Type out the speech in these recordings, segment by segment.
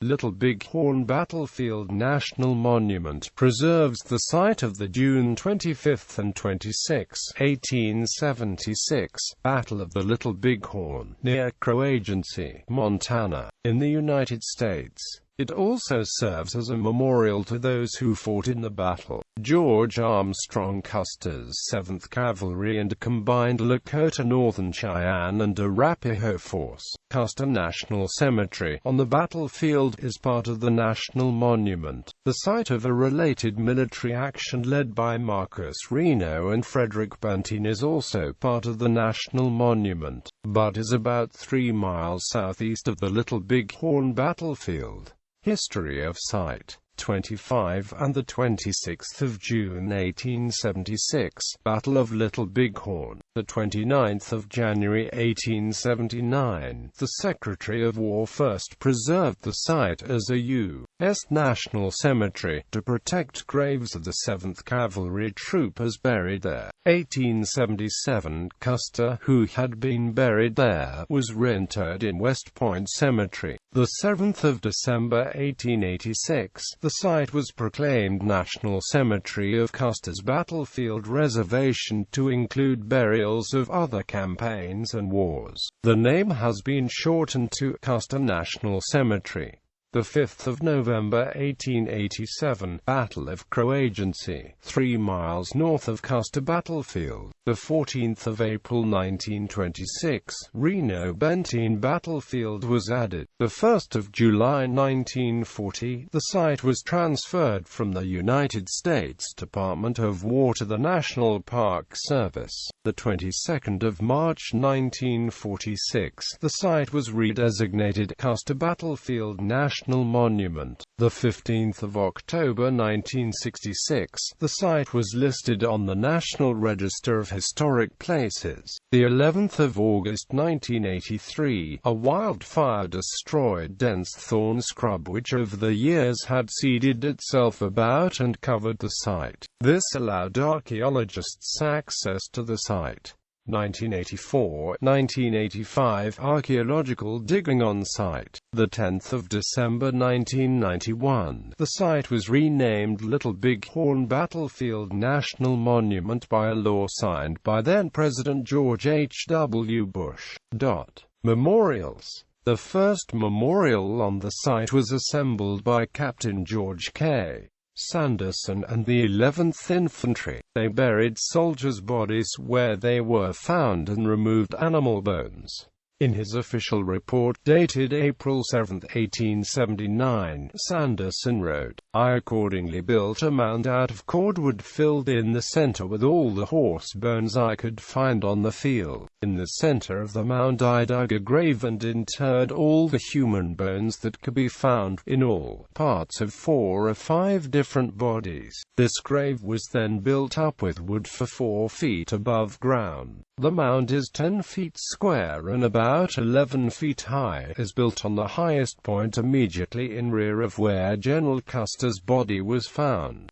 Little Bighorn Battlefield National Monument preserves the site of the June 25 and 26, 1876, Battle of the Little Bighorn, near Crow Agency, Montana, in the United States. It also serves as a memorial to those who fought in the battle. George Armstrong Custer's 7th Cavalry and a combined Lakota-Northern Cheyenne and Arapaho force. Custer National Cemetery on the battlefield is part of the National Monument. The site of a related military action led by Marcus Reno and Frederick Benteen is also part of the National Monument, but is about 3 miles southeast of the Little Bighorn Battlefield. History of Site: 25 and the 26th of June 1876, Battle of Little Bighorn. The 29th of January 1879, the Secretary of War first preserved the site as a U.S. National Cemetery, to protect graves of the 7th Cavalry troopers buried there. 1877, Custer, who had been buried there, was reinterred in West Point Cemetery. The 7th of December 1886, the site was proclaimed National Cemetery of Custer's Battlefield Reservation to include burials of other campaigns and wars. The name has been shortened to Custer National Cemetery. The 5th of November 1887, Battle of Crow Agency, 3 miles north of Custer Battlefield. The 14th of April 1926, Reno Benteen Battlefield was added. The 1st of July 1940, the site was transferred from the United States Department of War to the National Park Service. The 22nd of March 1946, the site was redesignated Custer Battlefield National Monument. The 15th of October 1966, the site was listed on the National Register of Historic Places. The 11th of August 1983, a wildfire destroyed dense thorn scrub which over the years had seeded itself about and covered the site. This allowed archaeologists access to the site. 1984-1985 archaeological digging on site. The 10th of December 1991, the site was renamed Little Bighorn Battlefield National Monument by a law signed by then-President George H.W. Bush. Memorials. The first memorial on the site was assembled by Captain George K. Sanderson and the 11th Infantry. They buried soldiers' bodies where they were found and removed animal bones. In his official report dated April 7, 1879, Sanderson wrote, "I accordingly built a mound out of cordwood filled in the center with all the horse bones I could find on the field. In the center of the mound I dug a grave and interred all the human bones that could be found, in all parts of 4 or 5 different bodies. This grave was then built up with wood for 4 feet above ground. The mound is 10 feet square and about 11 feet high, is built on the highest point immediately in rear of where General Custer's body was found.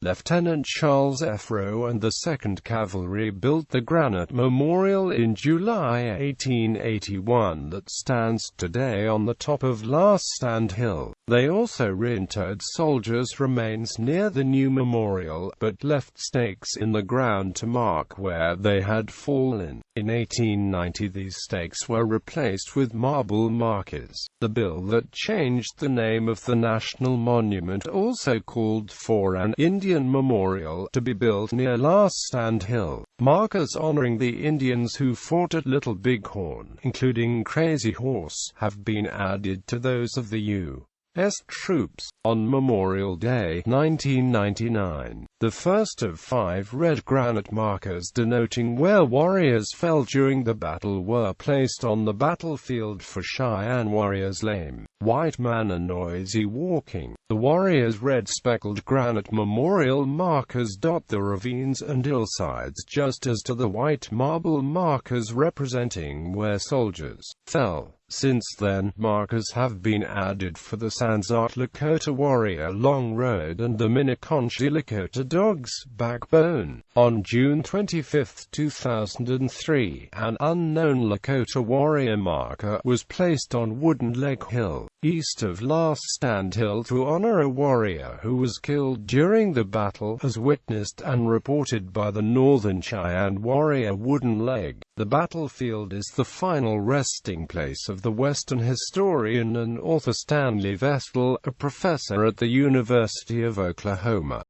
Lieutenant Charles F. Rowe and the 2nd Cavalry built the granite memorial in July 1881 that stands today on the top of Last Stand Hill. They also reinterred soldiers' remains near the new memorial, but left stakes in the ground to mark where they had fallen. In 1890 these stakes were replaced with marble markers. The bill that changed the name of the National Monument also called for an Indian memorial to be built near Last Stand Hill. Markers honoring the Indians who fought at Little Bighorn, including Crazy Horse, have been added to those of the U.S. troops. On Memorial Day, 1999, the first of 5 red granite markers denoting where warriors fell during the battle were placed on the battlefield for Cheyenne warriors' lame, white man and noisy walking. The warriors' red speckled granite memorial markers dot the ravines and hillsides just as do the white marble markers representing where soldiers fell. Since then, markers have been added for the Sans Art Lakota Warrior Long Road and the Minneconche Lakota Dog's Backbone. On June 25, 2003, an unknown Lakota warrior marker was placed on Wooden Leg Hill, east of Last Stand Hill, to honor a warrior who was killed during the battle, as witnessed and reported by the Northern Cheyenne warrior Wooden Leg. The battlefield is the final resting place of the Western historian and author Stanley Vestal, a professor at the University of Oklahoma.